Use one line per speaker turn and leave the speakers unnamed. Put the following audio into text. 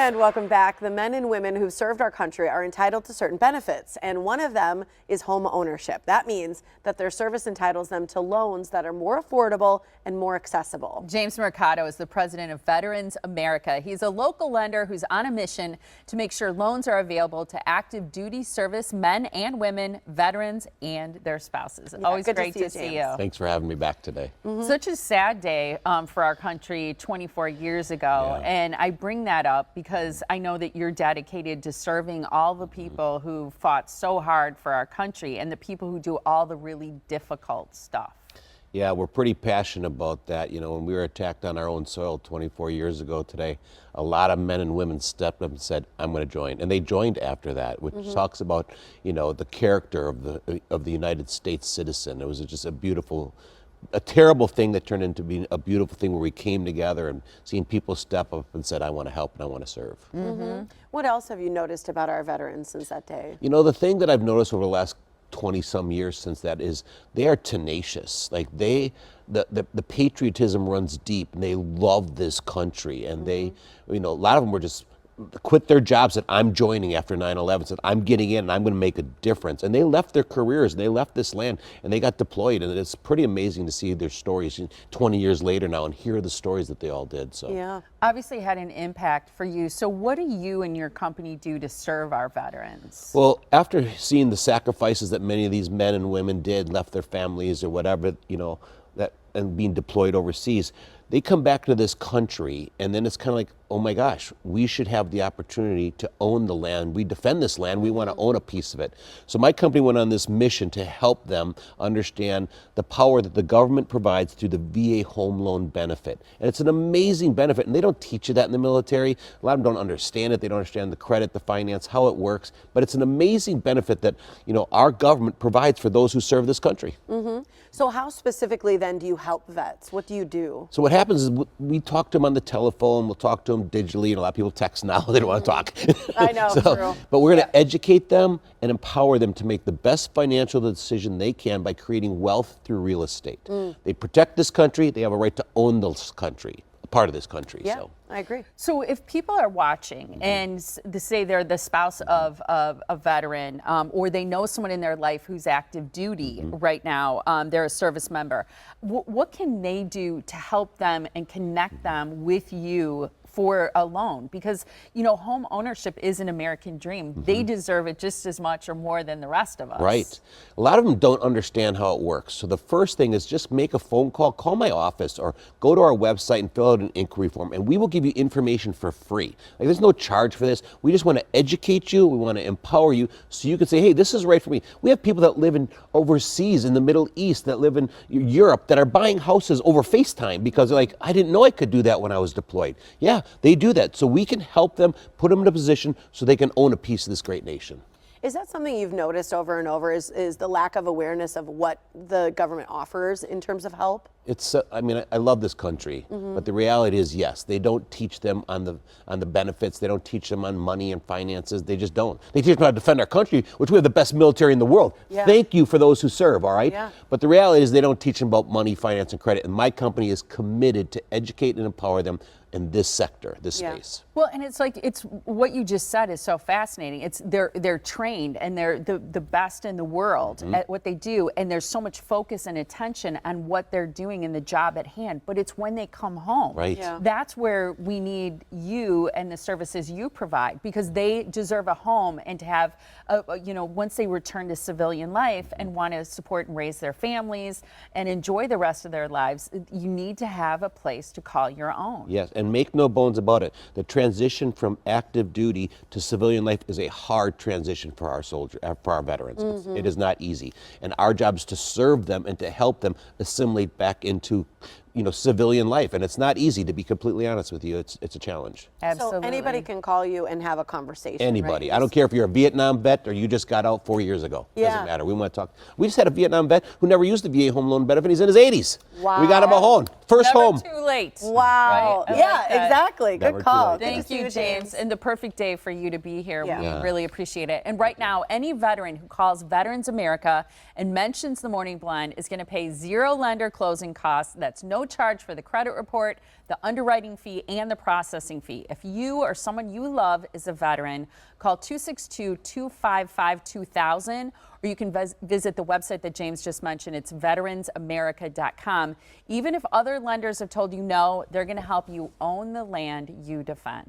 And welcome back. The men and women who've served our country are entitled to certain benefits, and one of them is home ownership. That means that their service entitles them to loans that are more affordable and more accessible.
James Mercado is the president of Veterans America. He's a local lender who's on a mission to make sure loans are available to active duty service men and women, veterans, and their spouses.
Yeah,
always great to see you.
Thanks for having me back today.
Such a sad day for our country 24 years ago, and I bring that up because I know that you're dedicated to serving all the people who fought so hard for our country and the people who do all the really difficult stuff.
Yeah, we're pretty passionate about that. You know, when we were attacked on our own soil 24 years ago today, a lot of men and women stepped up and said, I'm going to join. And they joined after that, which talks about, you know, the character of the United States citizen. It was just a terrible thing that turned into being a beautiful thing where we came together and seeing people step up and said, I want to help and I want to serve.
What else have you noticed about our veterans since that day?
You know, the thing that I've noticed over the last 20 some years since that is they are tenacious. Like the patriotism runs deep and they love this country, and they, you know, a lot of them were just quit their jobs, said I'm joining after 9/11, said I'm getting in and I'm going to make a difference. And they left their careers and they left this land and they got deployed, and it's pretty amazing to see their stories 20 years later now and hear the stories that they all did. So
Yeah.
Obviously had an impact for you. So what do you and your company do to serve our veterans?
Well, after seeing the sacrifices that many of these men and women did, left their families or whatever, you know, that and being deployed overseas, they come back to this country, and then it's kind of like, oh my gosh, we should have the opportunity to own the land. We defend this land, we want to own a piece of it. So my company went on this mission to help them understand the power that the government provides through the VA home loan benefit. And it's an amazing benefit, and they don't teach you that in the military. A lot of them don't understand it. They don't understand the credit, the finance, how it works. But it's an amazing benefit that, you know, our government provides for those who serve this country.
So how specifically then do you help vets? What do you do?
So what happens is we talk to them on the telephone, we'll talk to them digitally, and a lot of people text now, they don't want to talk.
I know, true.
But we're going to educate them and empower them to make the best financial decision they can by creating wealth through real estate. They protect this country, they have a right to own this country, a part of this country.
Yeah,
So.
I agree.
So if people are watching and they say they're the spouse of a veteran, or they know someone in their life who's active duty right now, they're a service member, what can they do to help them and connect them with you for a loan? Because, you know, home ownership is an American dream. They deserve it just as much or more than the rest of us.
Right. A lot of them don't understand how it works. So the first thing is just make a phone call my office, or go to our website and fill out an inquiry form, and we will give you information for free. Like, there's no charge for this. We just want to educate you. We want to empower you so you can say, hey, this is right for me. We have people that live in overseas in the Middle East, that live in Europe, that are buying houses over FaceTime because they're like, I didn't know I could do that when I was deployed. Yeah, they do that. So we can help them, put them in a position so they can own a piece of this great nation.
Is that something you've noticed over and over, is the lack of awareness of what the government offers in terms of help?
It's, I mean, I love this country, but the reality is, yes, they don't teach them on the benefits. They don't teach them on money and finances. They just don't. They teach them how to defend our country, which we have the best military in the world.
Yeah.
Thank you for those who serve, all right?
Yeah.
But the reality is they don't teach them about money, finance, and credit. And my company is committed to educate and empower them in this sector, this space.
Well, and it's like, it's what you just said is so fascinating. It's they're trained and they're the best in the world at what they do, and there's so much focus and attention on what they're doing in the job at hand. But it's when they come home,
Right.
Yeah.
that's where we need you and the services you provide, because they deserve a home and to have, you know, once they return to civilian life and want to support and raise their families and enjoy the rest of their lives, you need to have a place to call your own.
Yes, and make no bones about it. The transition from active duty to civilian life is a hard transition for our soldiers, for our veterans. It is not easy. And our job is to serve them and to help them assimilate back into, you know, civilian life. And it's not easy, to be completely honest with you. It's a challenge.
Absolutely.
So anybody can call you and have a conversation.
Anybody.
Right?
I don't care if you're a Vietnam vet or you just got out 4 years ago.
Yeah.
Doesn't matter. We want to talk. We just had a Vietnam vet who never used the VA home loan benefit. He's in his 80s.
Wow.
We got him a home. First
Never
home.
too late.
Wow.
Right? I
Yeah,
like that.
exactly.
Never
Good
too
call.
late.
Good to
Thank
see
you, James. And the perfect day for you to be here.
Yeah.
We
Yeah.
really appreciate it. And right now, any veteran who calls Veterans America and mentions the Morning Blend is going to pay zero lender closing costs. That's no charge for the credit report, the underwriting fee, and the processing fee. If you or someone you love is a veteran, call 262-255-2000, or you can visit the website that James just mentioned. It's veteransamerica.com. Even if other lenders have told you no, they're going to help you own the land you defend.